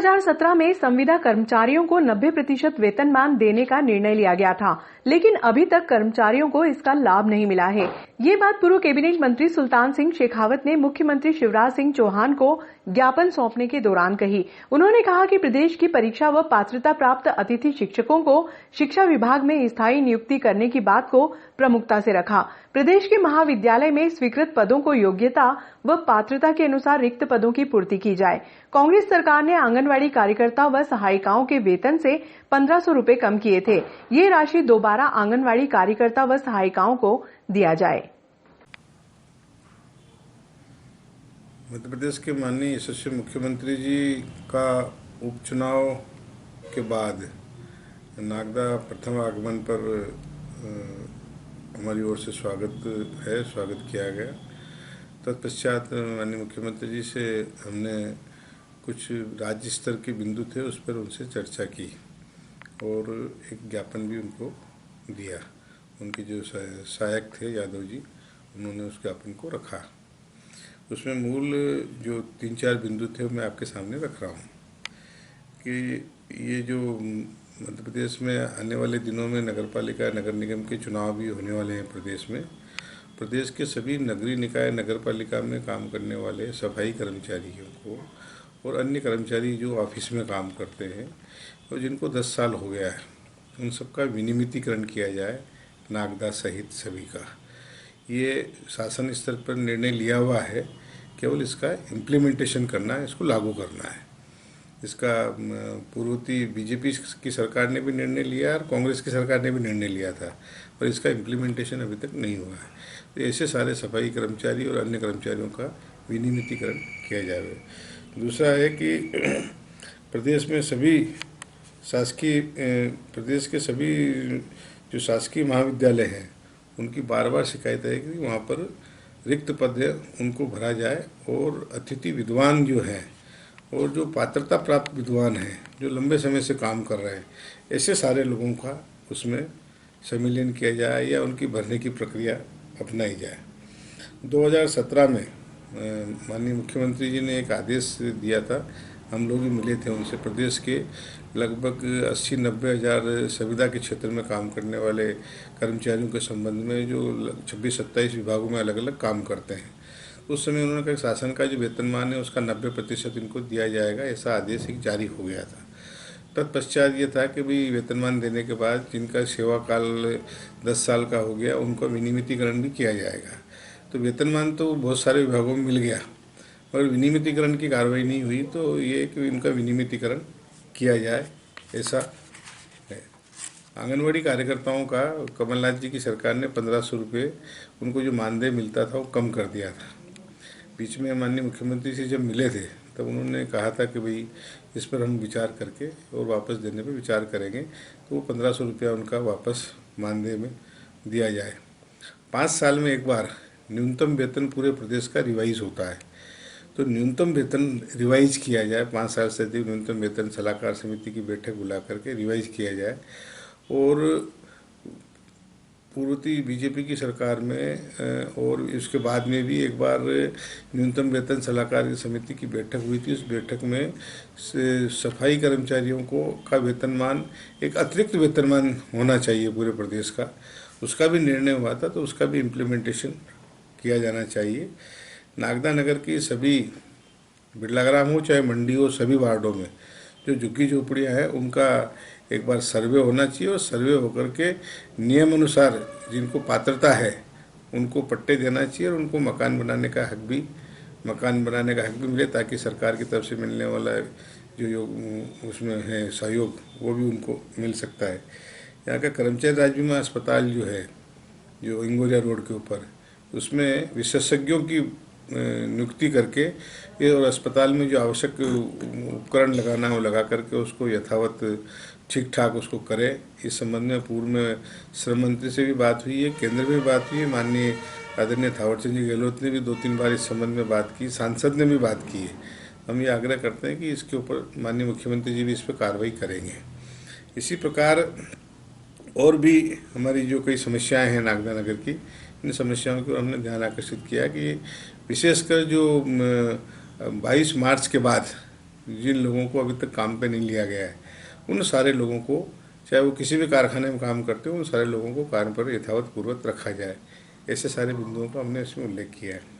2017 में संविदा कर्मचारियों को 90% वेतनमान देने का निर्णय लिया गया था, लेकिन अभी तक कर्मचारियों को इसका लाभ नहीं मिला है। ये बात पूर्व कैबिनेट मंत्री सुल्तान सिंह शेखावत ने मुख्यमंत्री शिवराज सिंह चौहान को ज्ञापन सौंपने के दौरान कही। उन्होंने कहा कि प्रदेश की परीक्षा व पात्रता प्राप्त अतिथि शिक्षकों को शिक्षा विभाग में स्थायी नियुक्ति करने की बात को प्रमुखता से रखा। प्रदेश के महाविद्यालय में स्वीकृत पदों को योग्यता व पात्रता के अनुसार रिक्त पदों की पूर्ति की जाए। कांग्रेस सरकार ने आंगनवाड़ी कार्यकर्ता व सहायिकाओं के वेतन से 1500 रुपए कम किए थे। ये राशि दोबारा आंगनवाड़ी कार्यकर्ता व सहायिकाओं को दिया जाए। मध्य प्रदेश के माननीय यशस्वी मुख्यमंत्री जी का उपचुनाव के बाद नागदा प्रथम आगमन पर हमारी ओर से स्वागत किया गया। तत्पश्चात माननीय मुख्यमंत्री जी से हमने कुछ राज्य स्तर के बिंदु थे उस पर उनसे चर्चा की और एक ज्ञापन भी उनको दिया। उनके जो सहायक थे यादव जी, उन्होंने उस ज्ञापन को रखा। उसमें मूल जो 3-4 बिंदु थे मैं आपके सामने रख रहा हूँ कि ये जो मध्य प्रदेश में आने वाले दिनों में नगरपालिका नगर निगम के चुनाव भी होने वाले हैं प्रदेश में। प्रदेश के सभी नगरीय निकाय नगरपालिका में काम करने वाले सफाई कर्मचारियों को और अन्य कर्मचारी जो ऑफिस में काम करते हैं और जिनको 10 साल हो गया है, उन सबका विनियमितीकरण किया जाए, नागदा सहित सभी का। ये शासन स्तर पर निर्णय लिया हुआ है, केवल इसका इम्प्लीमेंटेशन करना है, इसको लागू करना है। इसका पूर्ववर्ती बीजेपी की सरकार ने भी निर्णय लिया और कांग्रेस की सरकार ने भी निर्णय लिया था, पर इसका इम्प्लीमेंटेशन अभी तक नहीं हुआ है। तो ऐसे सारे सफाई कर्मचारी और अन्य कर्मचारियों का विनियमितीकरण किया जाए। दूसरा है कि प्रदेश में सभी प्रदेश के सभी जो शासकीय महाविद्यालय हैं उनकी बार शिकायत है कि वहाँ पर रिक्त पद है, उनको भरा जाए और अतिथि विद्वान जो हैं और जो पात्रता प्राप्त विद्वान हैं जो लंबे समय से काम कर रहे हैं, ऐसे सारे लोगों का उसमें सम्मिलन किया जाए या उनकी भरने की प्रक्रिया अपनाई जाए। 2017 में माननीय मुख्यमंत्री जी ने एक आदेश दिया था, हम लोग भी मिले थे उनसे। प्रदेश के लगभग 80-90 हज़ार संविदा के क्षेत्र में काम करने वाले कर्मचारियों के संबंध में जो 26-27 विभागों में अलग अलग काम करते हैं, उस समय उन्होंने कहा शासन का जो वेतनमान है उसका 90% इनको दिया जाएगा, ऐसा आदेश एक जारी हो गया था। तत्पश्चात ये था कि भाई वेतनमान देने के बाद जिनका सेवा काल 10 साल का हो गया उनका विनियमितीकरण भी किया जाएगा। तो वेतनमान तो बहुत सारे विभागों में मिल गया, मगर विनियमितीकरण की कार्रवाई नहीं हुई। तो ये कि इनका विनियमितीकरण किया जाए, ऐसा है। आंगनवाड़ी कार्यकर्ताओं का कमलनाथ जी की सरकार ने 1500 रुपये उनको जो मानदेय मिलता था वो कम कर दिया था। बीच में माननीय मुख्यमंत्री से जब मिले थे तब उन्होंने कहा था कि भाई इस पर हम विचार करके और वापस देने पर विचार करेंगे। तो वो 1500 रुपया उनका वापस मानदेय में दिया जाए। 5 साल में एक बार न्यूनतम वेतन पूरे प्रदेश का रिवाइज होता है, तो न्यूनतम वेतन रिवाइज किया जाए। 5 साल से अधिक न्यूनतम वेतन सलाहकार समिति की बैठक बुला करके रिवाइज किया जाए। और पूर्ववर्ती बीजेपी की सरकार में और इसके बाद में भी एक बार न्यूनतम वेतन सलाहकार समिति की बैठक हुई थी। उस बैठक में सफाई कर्मचारियों का वेतनमान एक अतिरिक्त वेतनमान होना चाहिए पूरे प्रदेश का, उसका भी निर्णय हुआ था। तो उसका भी इम्प्लीमेंटेशन किया जाना चाहिए। नागदा नगर की सभी बिरलाग्राम हो चाहे मंडी हो, सभी वार्डों में जो झुग्गी झोपड़ियाँ हैं उनका एक बार सर्वे होना चाहिए और सर्वे होकर के नियम अनुसार जिनको पात्रता है उनको पट्टे देना चाहिए और उनको मकान बनाने का हक भी मिले, ताकि सरकार की तरफ से मिलने वाला जो उसमें है सहयोग वो भी उनको मिल सकता है। यहाँ का कर्मचारी राज्य बीमा अस्पताल जो है, जो इंगोरिया रोड के ऊपर, उसमें विशेषज्ञों की नियुक्ति करके ये और अस्पताल में जो आवश्यक उपकरण लगाना है वो लगा करके उसको यथावत ठीक ठाक उसको करें। इस संबंध में पूर्व में श्रम मंत्री से भी बात हुई है, केंद्र में भी बात हुई है, माननीय आदरणीय थावरचंद जी गहलोत ने भी 2-3 बार इस संबंध में बात की, सांसद ने भी बात की है। हम ये आग्रह करते हैं कि इसके ऊपर माननीय मुख्यमंत्री जी भी इस पर कार्रवाई करेंगे। इसी प्रकार और भी हमारी जो कई समस्याएं हैं नागदा नगर की, इन समस्याओं को हमने ध्यान आकर्षित किया कि विशेषकर जो 22 मार्च के बाद जिन लोगों को अभी तक काम पे नहीं लिया गया है, उन सारे लोगों को, चाहे वो किसी भी कारखाने में काम करते हो, उन सारे लोगों को कार्य पर यथावत पूर्वक रखा जाए। ऐसे सारे बिंदुओं का हमने इसमें उल्लेख किया है।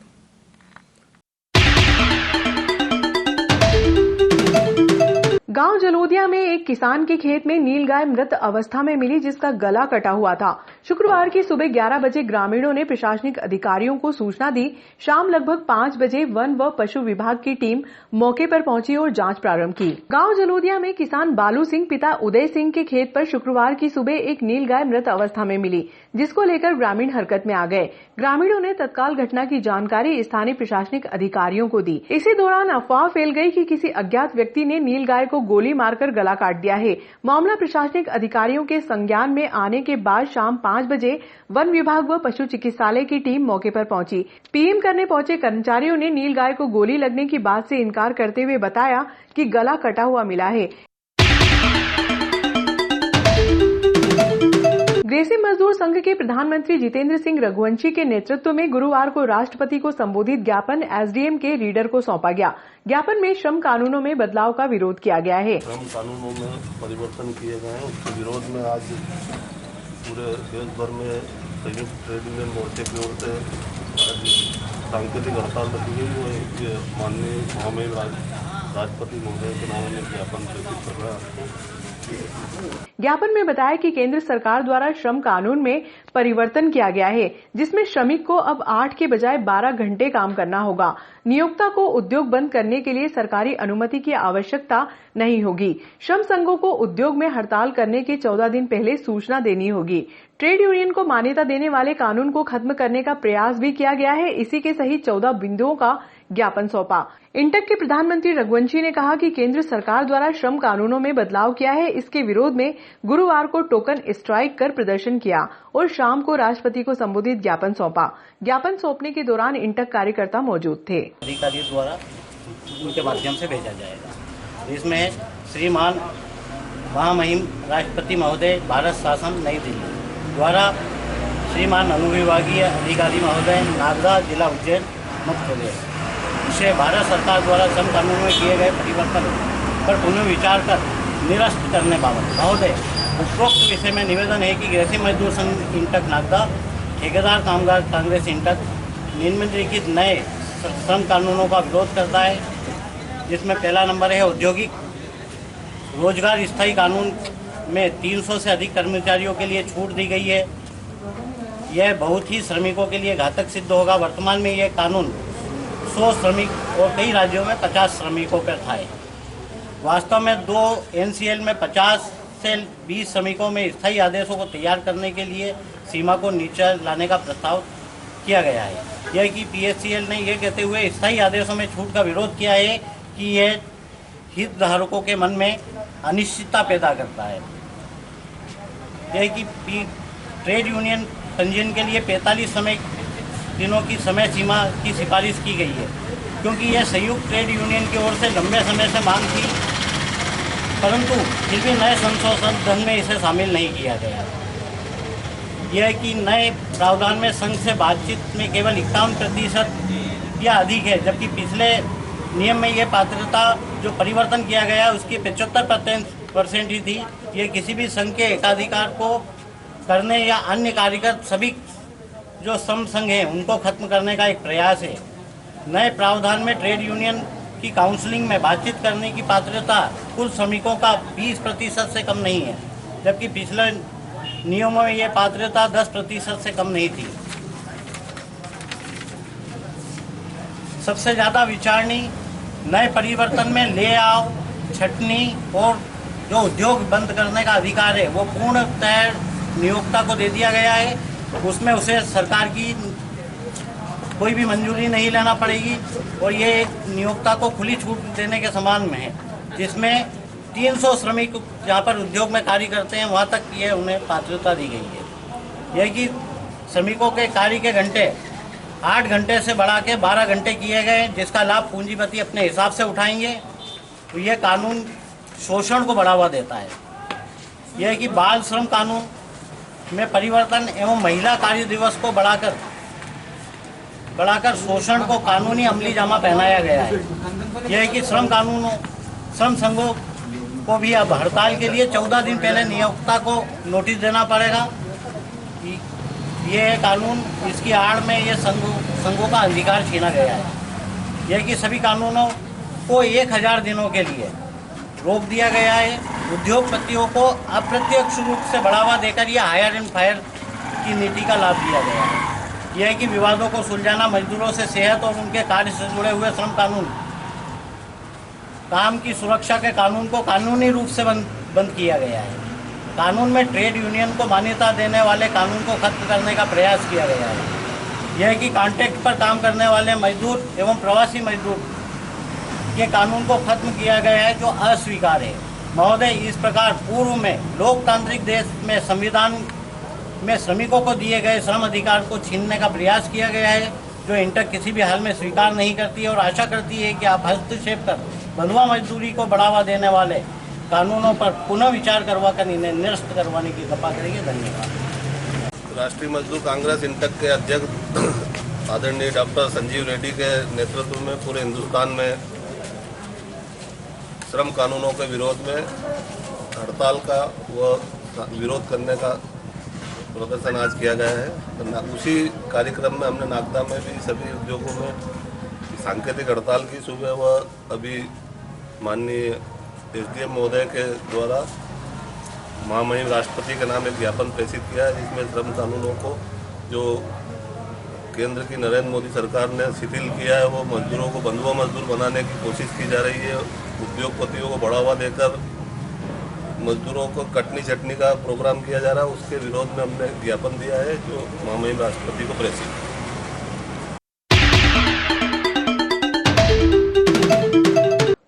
गांव जलोदिया में एक किसान के खेत में नीलगाय मृत अवस्था में मिली, जिसका गला कटा हुआ था। शुक्रवार की सुबह 11 बजे ग्रामीणों ने प्रशासनिक अधिकारियों को सूचना दी। शाम लगभग 5 बजे वन व पशु विभाग की टीम मौके पर पहुंची और जांच प्रारंभ की। गांव जलोदिया में किसान बालू सिंह पिता उदय सिंह के खेत पर शुक्रवार की सुबह एक नीलगाय मृत अवस्था में मिली, जिसको लेकर ग्रामीण हरकत में आ गए। ग्रामीणों ने तत्काल घटना की जानकारी स्थानीय प्रशासनिक अधिकारियों को दी। इसी दौरान अफवाह फैल गई कि किसी अज्ञात व्यक्ति ने नीलगाय को गोली मारकर गला काट दिया है। मामला प्रशासनिक अधिकारियों के संज्ञान में आने के बाद शाम 5 बजे वन विभाग व पशु चिकित्सालय की टीम मौके पर पहुंची। पीएम करने पहुंचे कर्मचारियों ने नीलगाय को गोली लगने की बात से इनकार करते हुए बताया कि गला कटा हुआ मिला है। ग्रेसी मजदूर संघ के प्रधानमंत्री जितेंद्र सिंह रघुवंशी के नेतृत्व में गुरुवार को राष्ट्रपति को संबोधित ज्ञापन एसडीएम के रीडर को सौंपा गया। ज्ञापन में श्रम कानूनों में बदलाव का विरोध किया गया है। श्रम कानूनों में परिवर्तन किए गए हैं, उसके विरोध में आज पूरे देश भर में संयुक्त ट्रेड यूनियन मोर्चे की ओर से आज सांकेतिक हड़ताल रखी गई। ये माननीय महामहिम राष्ट्रपति महोदय के नाम में ज्ञापन प्रेषित कर रहा है। ज्ञापन में बताया कि केंद्र सरकार द्वारा श्रम कानून में परिवर्तन किया गया है, जिसमें श्रमिक को अब 8 के बजाय 12 घंटे काम करना होगा। नियोक्ता को उद्योग बंद करने के लिए सरकारी अनुमति की आवश्यकता नहीं होगी। श्रम संघों को उद्योग में हड़ताल करने के 14 दिन पहले सूचना देनी होगी। ट्रेड यूनियन को मान्यता देने वाले कानून को खत्म करने का प्रयास भी किया गया है। इसी के सहित 14 बिंदुओं का ज्ञापन सौंपा। इंटक के प्रधानमंत्री रघुवंशी ने कहा कि केंद्र सरकार द्वारा श्रम कानूनों में बदलाव किया है। इसके विरोध में गुरुवार को टोकन स्ट्राइक कर प्रदर्शन किया और शाम को राष्ट्रपति को संबोधित ज्ञापन सौंपा। ज्ञापन सौंपने के दौरान इंटक कार्यकर्ता मौजूद थे। अधिकारियों द्वारा उनके माध्यम से भेजा जाएगा। इसमें श्रीमान महामहिम राष्ट्रपति महोदय भारत शासन नई दिल्ली द्वारा श्रीमान अनुविभागीय अधिकारी महोदय नागदा जिला उज्जैन मध्य प्रदेश से भारत सरकार द्वारा श्रम कानून में किए गए परिवर्तन पर पुनः विचार कर निरस्त करने बाबत महोदय उपरोक्त विषय में निवेदन है कि ग्रेसी मजदूर संघ इंटक नागदा ठेकेदार कामगार कांग्रेस इंटक निम्नलिखित नए श्रम कानूनों का विरोध करता है, जिसमें पहला नंबर है औद्योगिक रोजगार स्थायी कानून में 300 से अधिक कर्मचारियों के लिए छूट दी गई है। यह बहुत ही श्रमिकों के लिए घातक सिद्ध होगा। वर्तमान में यह कानून 100 श्रमिक और कई राज्यों में 50 श्रमिकों पर था। वास्तव में 2 एनसीएल में 50 से 20 श्रमिकों में स्थायी आदेशों को तैयार करने के लिए सीमा को नीचे लाने का प्रस्ताव किया गया है। यह कि पीएचसीएल ने यह कहते हुए स्थायी आदेशों में छूट का विरोध किया है कि यह हितधारकों के मन में अनिश्चितता पैदा करता है। यह कि ट्रेड यूनियन पंजीयन के लिए 45 समय दिनों की समय सीमा की सिफारिश की गई है, क्योंकि यह संयुक्त ट्रेड यूनियन की ओर से लंबे समय से मांग थी, परंतु फिर भी नए संशोधन में इसे शामिल नहीं किया गया। यह कि नए प्रावधान में संघ से बातचीत में केवल 51% या अधिक है, जबकि पिछले नियम में यह पात्रता जो परिवर्तन किया गया उसकी 75% ही थी। यह किसी भी संघ के एकाधिकार को करने या अन्य कार्यकर सभी जो श्रम संघ हैं उनको खत्म करने का एक प्रयास है। नए प्रावधान में ट्रेड यूनियन की काउंसलिंग में बातचीत करने की पात्रता कुल श्रमिकों का 20% से कम नहीं है, जबकि पिछले नियमों में यह पात्रता 10% से कम नहीं थी। सबसे ज़्यादा विचारणीय नए परिवर्तन में ले आओ छटनी और जो उद्योग बंद करने का अधिकार है वो पूर्णतः नियोक्ता को दे दिया गया है। उसमें उसे सरकार की कोई भी मंजूरी नहीं लेना पड़ेगी और ये एक नियोक्ता को खुली छूट देने के समान में है, जिसमें 300 श्रमिक जहाँ पर उद्योग में कार्य करते हैं वहाँ तक ये उन्हें पात्रता दी गई है। यह कि श्रमिकों के कार्य के घंटे 8 घंटे से बढ़ा के 12 घंटे किए गए, जिसका लाभ पूंजीपति अपने हिसाब से उठाएंगे। तो ये कानून शोषण को बढ़ावा देता है। यह कि बाल श्रम कानून में परिवर्तन एवं महिला कार्य दिवस को बढ़ाकर शोषण को कानूनी अमली जामा पहनाया गया है। यह कि श्रम कानूनों श्रम संघों को भी अब हड़ताल के लिए 14 दिन पहले नियोक्ता को नोटिस देना पड़ेगा। ये कानून, इसकी आड़ में ये संघों का अधिकार छीना गया है। यह कि सभी कानूनों को 1000 दिनों के लिए रोक दिया गया है। उद्योगपतियों को अप्रत्यक्ष रूप से बढ़ावा देकर यह हायर एंड फायर की नीति का लाभ दिया गया है। यह है कि विवादों को सुलझाना, मजदूरों से सेहत और उनके कार्य से जुड़े हुए श्रम कानून, काम की सुरक्षा के कानून को कानूनी रूप से बंद किया गया है। कानून में ट्रेड यूनियन को मान्यता देने वाले कानून को खत्म करने का प्रयास किया गया है। यह है कि कॉन्ट्रैक्ट पर काम करने वाले मजदूर एवं प्रवासी मजदूर के कानून को खत्म किया गया है, जो अस्वीकार है। महोदय, इस प्रकार पूर्व में लोकतांत्रिक देश में संविधान में श्रमिकों को दिए गए श्रम अधिकार को छीनने का प्रयास किया गया है, जो इंटर किसी भी हाल में स्वीकार नहीं करती है और आशा करती है कि आप हस्तक्षेप कर बंधुआ मजदूरी को बढ़ावा देने वाले कानूनों पर पुनः विचार करवाकर इन्हें निरस्त करवाने की कृपा करेंगे। धन्यवाद। राष्ट्रीय मजदूर कांग्रेस इंटक के अध्यक्ष आदरणीय डॉक्टर संजीव रेड्डी के नेतृत्व में पूरे हिंदुस्तान में श्रम कानूनों के विरोध में हड़ताल का व विरोध करने का प्रदर्शन आज किया गया है। तो उसी कार्यक्रम में हमने नागदा में भी सभी उद्योगों में सांकेतिक हड़ताल की सुबह व अभी माननीय SDM महोदय के द्वारा महामहिम राष्ट्रपति के नाम एक ज्ञापन प्रेषित किया है, जिसमें श्रम कानूनों को जो केंद्र की नरेंद्र मोदी सरकार ने शिथिल किया है, वो मजदूरों को बंधुआ मजदूर बनाने की कोशिश की जा रही है। उद्योगपतियों को बढ़ावा देकर मजदूरों को कटनी चटनी का प्रोग्राम किया जा रहा है। उसके विरोध में हमने ज्ञापन दिया है, जो महामहिम राष्ट्रपति को प्रेषित है।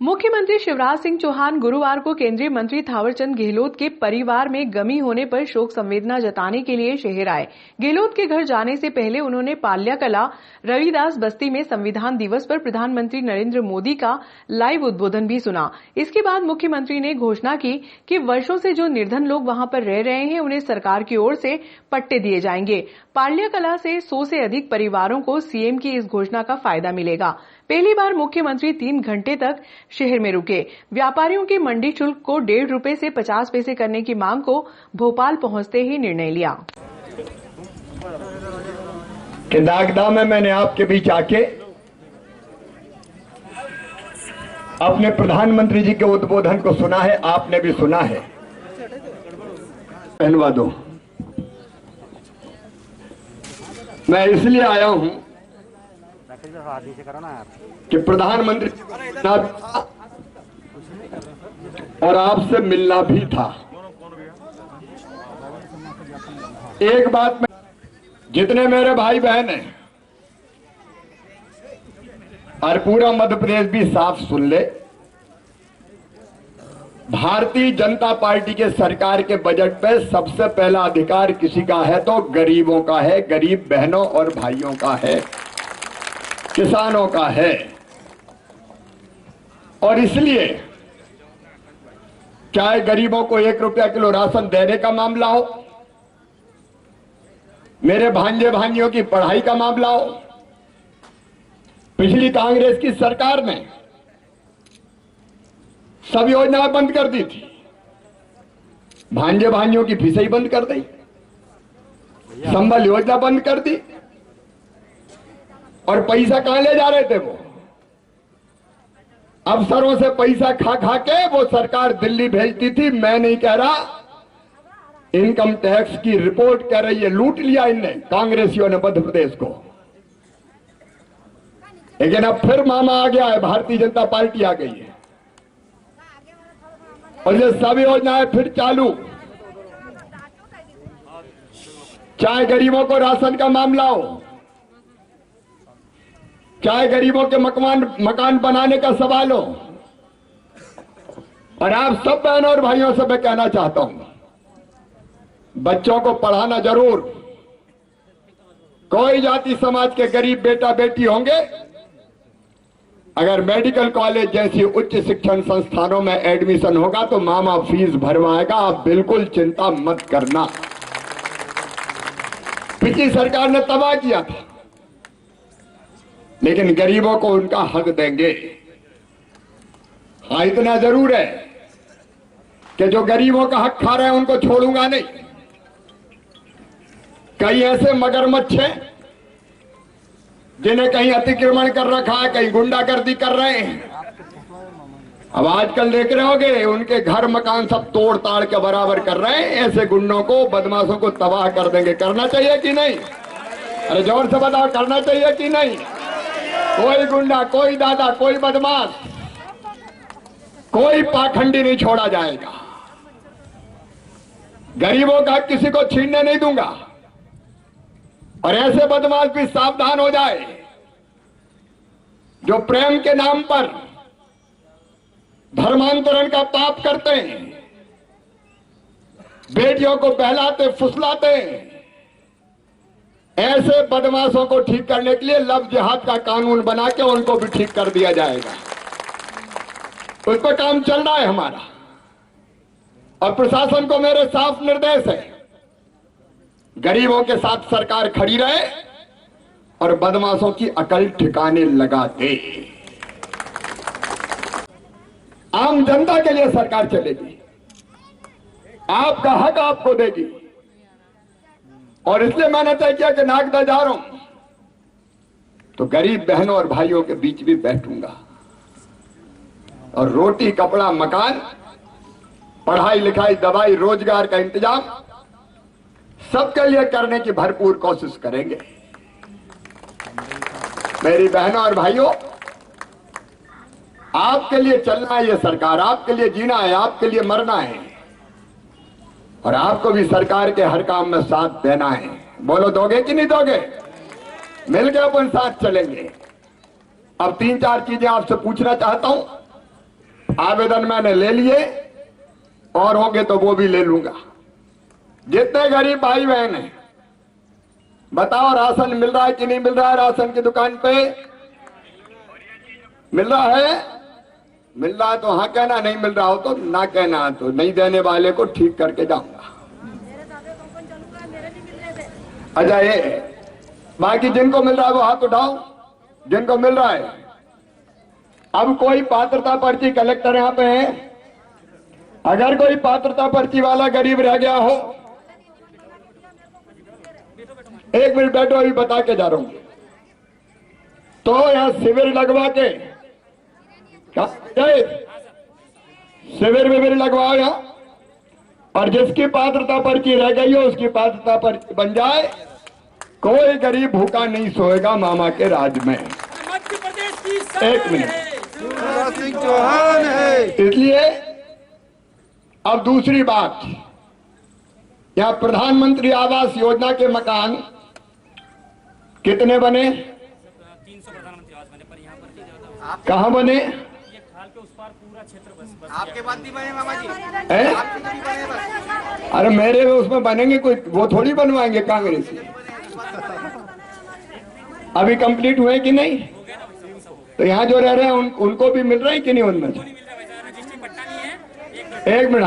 मुख्यमंत्री शिवराज सिंह चौहान गुरुवार को केंद्रीय मंत्री थावरचंद गहलोत के परिवार में गमी होने पर शोक संवेदना जताने के लिए शहर आए। गहलोत के घर जाने से पहले उन्होंने पाल्या कला रविदास बस्ती में संविधान दिवस पर प्रधानमंत्री नरेंद्र मोदी का लाइव उद्बोधन भी सुना। इसके बाद मुख्यमंत्री ने घोषणा की कि वर्षों से जो निर्धन लोग वहां पर रह रहे हैं, उन्हें सरकार की ओर से पट्टे दिए जाएंगे। पाल्या कला से 100 से अधिक परिवारों को सीएम की इस घोषणा का फायदा मिलेगा। पहली बार मुख्यमंत्री 3 घंटे तक शहर में रुके। व्यापारियों के मंडी शुल्क को 1.5 रुपए से 50 पैसे करने की मांग को भोपाल पहुंचते ही निर्णय लिया। कि नागदा में मैंने आपके बीच आके अपने प्रधानमंत्री जी के उद्बोधन को सुना है, आपने भी सुना है। पहनवा दो। मैं इसलिए आया हूं कि प्रधानमंत्री और आपसे मिलना भी था। एक बात में जितने मेरे भाई बहन हैं और पूरा मध्य प्रदेश भी साफ सुन ले, भारतीय जनता पार्टी के सरकार के बजट पे सबसे पहला अधिकार किसी का है तो गरीबों का है, गरीब बहनों और भाइयों का है, किसानों का है। और इसलिए चाहे गरीबों को 1 रुपया किलो राशन देने का मामला हो, मेरे भांजे भांजियों की पढ़ाई का मामला हो, पिछली कांग्रेस की सरकार ने सब योजनाएं बंद कर दी थी। भांजे भांजियों की फीसें ही बंद कर दी, संबल योजना बंद कर दी। और पैसा कहां ले जा रहे थे वो? अफसरों से पैसा खा खा के वो सरकार दिल्ली भेजती थी। मैं नहीं कह रहा, इनकम टैक्स की रिपोर्ट कह रही है लूट लिया इनने, कांग्रेसियों ने मध्य प्रदेश को। लेकिन अब फिर मामा आ गया है, भारतीय जनता पार्टी आ गई है और ये सब योजनाएं फिर चालू। चाहे गरीबों को राशन का मामला हो, चाहे गरीबों के मकान बनाने का सवाल हो। और आप सब बहनों और भाइयों से मैं कहना चाहता हूं, बच्चों को पढ़ाना जरूर। कोई जाति समाज के गरीब बेटा बेटी होंगे, अगर मेडिकल कॉलेज जैसी उच्च शिक्षण संस्थानों में एडमिशन होगा तो मामा फीस भरवाएगा, आप बिल्कुल चिंता मत करना। पिछली सरकार ने तबाह किया था, लेकिन गरीबों को उनका हक देंगे। हाँ, इतना जरूर है कि जो गरीबों का हक खा रहे हैं उनको छोड़ूंगा नहीं। कई ऐसे मगरमच्छ हैं जिन्हें कहीं अतिक्रमण कर रखा है, कहीं गुंडागर्दी कर रहे हैं। अब आजकल देख रहे होगे उनके घर मकान सब तोड़ ताड़ के बराबर कर रहे हैं। ऐसे गुंडों को, बदमाशों को तबाह कर देंगे। करना चाहिए कि नहीं? अरे जोर से बताओ, करना चाहिए कि नहीं? कोई गुंडा, कोई दादा, कोई बदमाश, कोई पाखंडी नहीं छोड़ा जाएगा। गरीबों का किसी को छीनने नहीं दूंगा। और ऐसे बदमाश भी सावधान हो जाए जो प्रेम के नाम पर धर्मांतरण का पाप करते हैं, बेटियों को बहलाते फुसलाते हैं। ऐसे बदमाशों को ठीक करने के लिए लव जिहाद का कानून बना के उनको भी ठीक कर दिया जाएगा। उस पर काम चल रहा है हमारा। और प्रशासन को मेरे साफ निर्देश है, गरीबों के साथ सरकार खड़ी रहे और बदमाशों की अकल ठिकाने लगा दे। आम जनता के लिए सरकार चलेगी, आपका हक आपको देगी। और इसलिए मैंने तय किया कि नागदा जा रहा हूं तो गरीब बहनों और भाइयों के बीच भी बैठूंगा और रोटी, कपड़ा, मकान, पढ़ाई लिखाई, दवाई, रोजगार का इंतजाम सबके लिए करने की भरपूर कोशिश करेंगे। मेरी बहनों और भाइयों, आपके लिए चलना है ये सरकार, आपके लिए जीना है, आपके लिए मरना है। और आपको भी सरकार के हर काम में साथ देना है। बोलो, दोगे कि नहीं दोगे? मिलकर अपन साथ चलेंगे। अब 3-4 चीजें आपसे पूछना चाहता हूं। आवेदन मैंने ले लिए और होंगे तो वो भी ले लूंगा। जितने गरीब भाई बहन हैं, बताओ राशन मिल रहा है कि नहीं मिल रहा है? राशन की दुकान पे मिल रहा है? मिल रहा है तो हाँ कहना, नहीं मिल रहा हो तो ना कहना। तो नहीं देने वाले को ठीक करके जाऊंगा। अच्छा, ये बाकी जिनको मिल रहा है वो हाथ उठाओ, जिनको मिल रहा है। अब कोई पात्रता पर्ची, कलेक्टर यहां पे है, अगर कोई पात्रता पर्ची वाला गरीब रह गया हो, 1 मिनट बैठो, अभी बता के जा रहा हूं। तो यहां शिविर लगवा के, शिविर विविर लगवाओ यहां, और जिसकी पात्रता पर्ची रह गई हो उसकी पात्रता पर्ची बन जाए। कोई गरीब भूखा नहीं सोएगा मामा के राज में। मध्य प्रदेश की 1 मिनट, शिवराज सिंह चौहान है। इसलिए अब दूसरी बात, यहां प्रधानमंत्री आवास योजना के मकान कितने बने? 300 प्रधानमंत्री आवास बने, पर यहाँ पर कहां बने? ये खाल के उस पार पूरा क्षेत्र बस आपके बाद भी बने मामा जी है? अरे मेरे उसमें बनेंगे, कोई वो थोड़ी बनवाएंगे कांग्रेस। अभी कंप्लीट हुए कि नहीं? तो यहाँ जो रह रहे हैं उनको भी मिल रहे हैं कि नहीं? उनमें से रजिस्ट्री पट्टा नहीं है। 1 मिनट,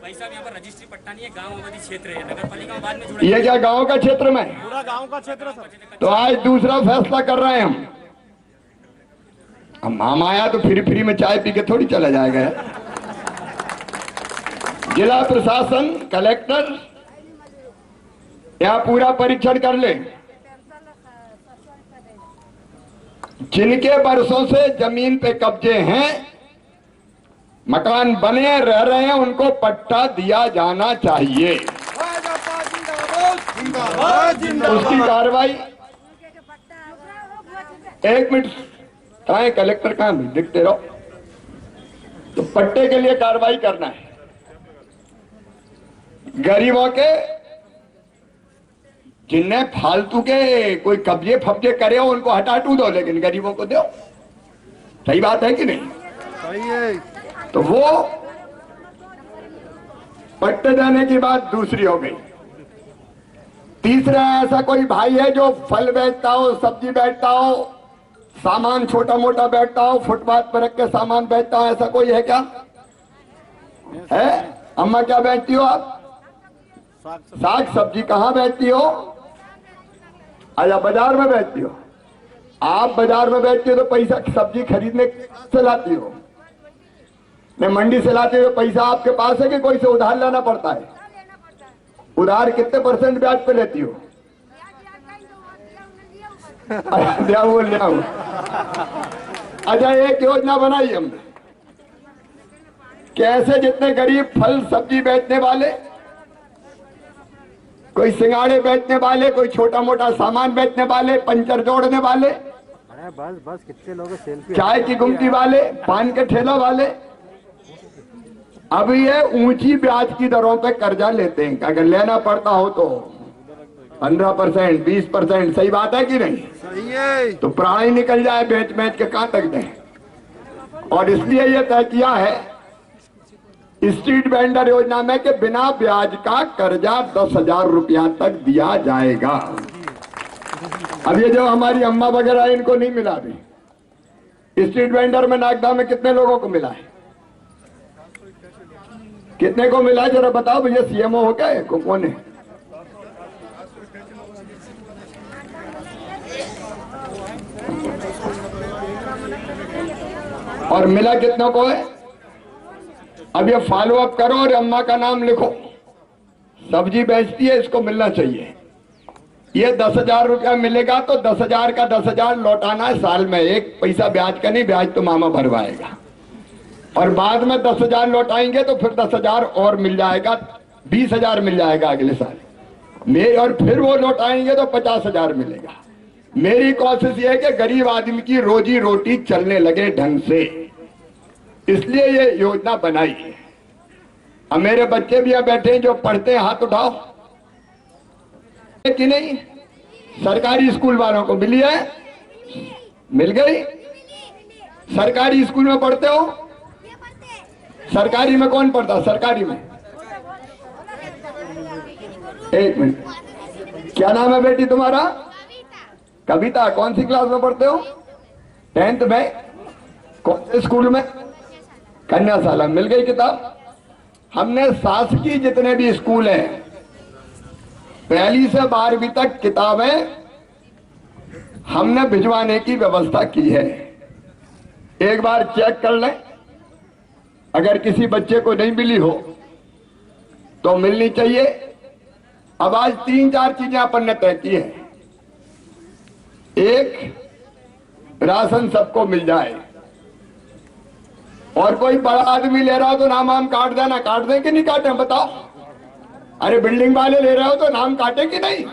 भाई साहब यहाँ पर रजिस्ट्री पट्टा नहीं है, गांव आबादी क्षेत्र है, नगर पालिका बाद में जुड़ा। ये क्या गांव का क्षेत्र में? पूरा गांव का क्षेत्र सर। तो आज दूसरा फैसला कर रहे हैं हम। अब मामा आया तो फ्री में चाय पी के थोड़ी चला जाएगा। जिला प्रशासन, कलेक्टर यहाँ पूरा परीक्षण कर ले। जिनके बरसों से जमीन पे कब्जे हैं, मकान बने रह रहे हैं, उनको पट्टा दिया जाना चाहिए। उसकी कार्रवाई 1 मिनट, कहाँ है कलेक्टर? कहाँ भी दिखते रहो। तो पट्टे के लिए कार्रवाई करना है। गरीबों के जिनने फालतू के कोई कब्जे फब्जे करे हो उनको हटा दो, लेकिन गरीबों को दो। सही बात है कि नहीं? सही है। तो वो पट्टे देने की बात दूसरी हो गई। तीसरा, ऐसा कोई भाई है जो फल बेचता हो, सब्जी बेचता हो, सामान छोटा मोटा बेचता हो, फुटपाथ पर रख के सामान बेचता हो, ऐसा कोई है क्या? है? अम्मा क्या बेचती हो आप? साग सब्जी। कहाँ बेचती हो? अच्छा, बाजार में बेचती हो। आप बाजार में बेचती हो तो पैसा सब्जी खरीदने से लाती हो। नहीं, मंडी से लाते हुए पैसा आपके पास है कि कोई से उधार लेना पड़ता है? उधार कितने % ब्याज पे लेती हो? अच्छा, एक योजना बनाई हमने, कैसे जितने गरीब फल सब्जी बेचने वाले, कोई सिंगाड़े बेचने वाले, कोई छोटा मोटा सामान बेचने वाले, पंचर जोड़ने वाले, बस कितने लोग सेल्फी, चाय की गुमटी वाले, पान के ठेला वाले, अब ये ऊंची ब्याज की दरों पे कर्जा लेते हैं। अगर लेना पड़ता हो तो 15%, 20%, सही बात है कि नहीं? सही है। तो प्राण ही निकल जाए बेच बेच के, कहां तक दें। और इसलिए ये तय किया है स्ट्रीट वेंडर योजना में कि बिना ब्याज का कर्जा 10,000 रुपया तक दिया जाएगा। अब ये जो हमारी अम्मा वगैरह इनको नहीं मिला अभी। स्ट्रीट वेंडर में नागदा में कितने लोगों को मिला है? कितने को मिला है जरा बताओ भैया। सीएमओ हो क्या कौन है? और मिला कितनों को है? अब ये फॉलो अप करो और अम्मा का नाम लिखो। सब्जी बेचती है, इसको मिलना चाहिए। ये 10,000 रुपया मिलेगा तो 10,000 का 10,000 लौटाना है साल में। एक पैसा ब्याज का नहीं, ब्याज तो मामा भरवाएगा। और बाद में 10,000 लौटाएंगे तो फिर 10,000 और मिल जाएगा, 20,000 मिल जाएगा अगले साल। और फिर वो लौटाएंगे तो 50,000 मिलेगा। मेरी कोशिश ये है कि गरीब आदमी की रोजी रोटी चलने लगे ढंग से, इसलिए ये योजना बनाई है। अब मेरे बच्चे भी यहाँ बैठे हैं जो पढ़ते हैं, हाथ उठाओ। कि नहीं? सरकारी स्कूल वालों को मिली है? मिल गई? सरकारी स्कूल में पढ़ते हो? सरकारी में कौन पढ़ता? सरकारी में एक मिनट, क्या नाम है बेटी तुम्हारा? कविता। कौन सी क्लास में पढ़ते हो? 10th में। कौन से स्कूल में? कन्याशाला। मिल गई किताब? हमने शासकीय जितने भी स्कूल हैं 1ली से 12वीं तक किताबें हमने भिजवाने की व्यवस्था की है। एक बार चेक कर लें, अगर किसी बच्चे को नहीं मिली हो तो मिलनी चाहिए। अब आज 3-4 चीजें अपन ने तय की है। एक, राशन सबको मिल जाए। और कोई बड़ा आदमी ले रहा हो तो नाम काट देना। काट दें कि नहीं काटें बताओ? अरे बिल्डिंग वाले ले रहे हो तो नाम काटे कि नहीं?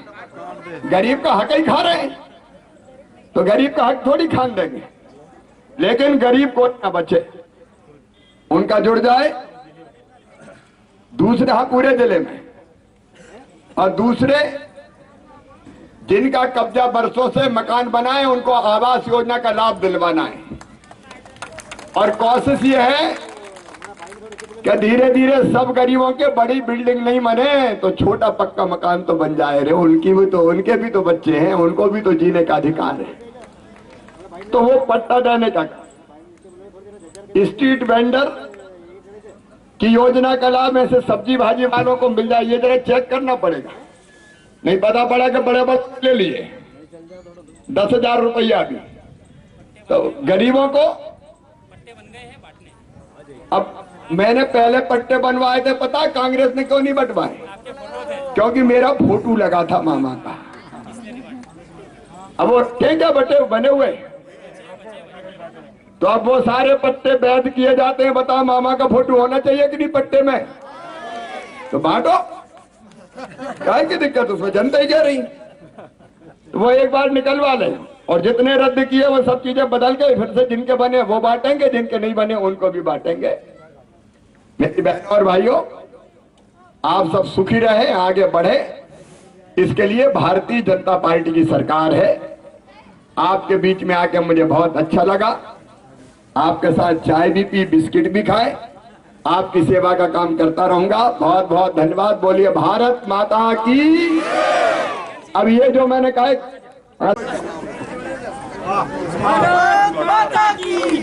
गरीब का हक ही खा रहे हैं, तो गरीब का हक थोड़ी खान देंगे। लेकिन गरीब को ना बचे, उनका जुड़ जाए। दूसरे हाँ पूरे जिले में। और दूसरे जिनका कब्जा बरसों से मकान बनाए उनको आवास योजना का लाभ दिलवाना है। और कोशिश ये है कि धीरे धीरे सब गरीबों के बड़ी बिल्डिंग नहीं बने तो छोटा पक्का मकान तो बन जाए रे। उनके भी तो बच्चे हैं, उनको भी तो जीने का अधिकार है। तो वो पट्टा देने का स्ट्रीट वेंडर की योजना का लाभ ऐसे सब्जी भाजी वालों को मिल जाए। ये जरा चेक करना पड़ेगा, नहीं पता पड़ा कि बड़े बड़े ले लिए 10,000 रुपया भी, तो गरीबों को। अब मैंने पहले पट्टे बनवाए थे, पता कांग्रेस ने क्यों नहीं बंटवाए? क्योंकि मेरा फोटो लगा था मामा का। अब वो क्या बटे बने हुए, तो अब वो सारे पट्टे वैध किए जाते हैं। बताओ, मामा का फोटो होना चाहिए कि नहीं पट्टे में? तो बांटो, क्या की दिक्कत? उसमें जनता ही कह रही। तो वो एक बार निकलवा ले, और जितने रद्द किए वो सब चीजें बदल के फिर से जिनके बने वो बांटेंगे, जिनके नहीं बने उनको भी बांटेंगे। मेरी बहनों और भाइयों, आप सब सुखी रहे, आगे बढ़े, इसके लिए भारतीय जनता पार्टी की सरकार है। आपके बीच में आके मुझे बहुत अच्छा लगा। आपके साथ चाय भी पी, बिस्किट भी खाए। आपकी सेवा का काम करता रहूंगा। बहुत बहुत धन्यवाद। बोलिए भारत माता की। अब ये जो मैंने कहा, भारत माता की।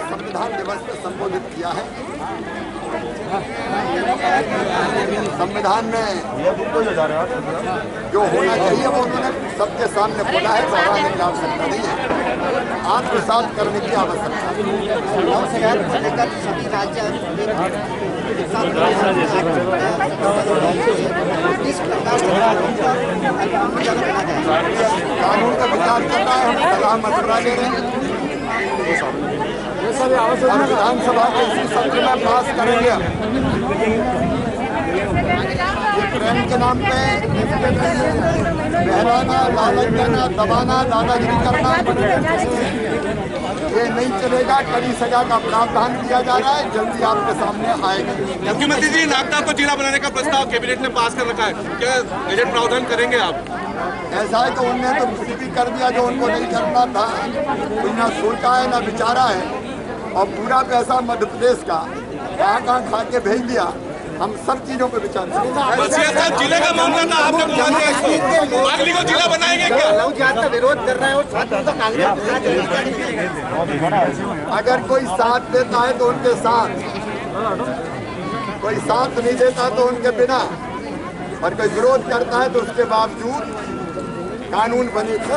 संविधान दिवस में संबोधित किया है। संविधान में जो होना चाहिए वो उन्होंने सबके सामने बोला है, दोहराने की आवश्यकता नहीं है, आत्मसात करने की आवश्यकता है। कानून का विचार कर रहा है, हम सलाह मशवरा ले रहे हैं, हम विधानसभा के इसी सत्र में पास करेंगे। प्रेम के नाम पे बहलाना, लालच देना, दबाना, दादागिरी करना ये नहीं चलेगा। कड़ी सजा का प्रावधान किया जा रहा है, जल्दी आपके सामने आएगा। मुख्यमंत्री जी, नागदा को जिला बनाने का प्रस्ताव कैबिनेट ने पास कर रखा है, क्या बजट प्रावधान करेंगे आप? ऐसा है तो उनने तो कुछ भी कर दिया जो उनको नहीं करना था, कोई ना सोचा है ना विचारा है, और पूरा पैसा मध्य प्रदेश का कहाँ खा के भेज दिया। हम सब चीजों पे विचार करेंगे। जिले का मामला था, आपने बागली को जिला बनाएंगे क्या? का विरोध कर रहा है और अगर कोई साथ देता है तो उनके साथ, कोई साथ नहीं देता तो उनके बिना, और कोई विरोध करता है तो उसके बावजूद कानून बनेगा।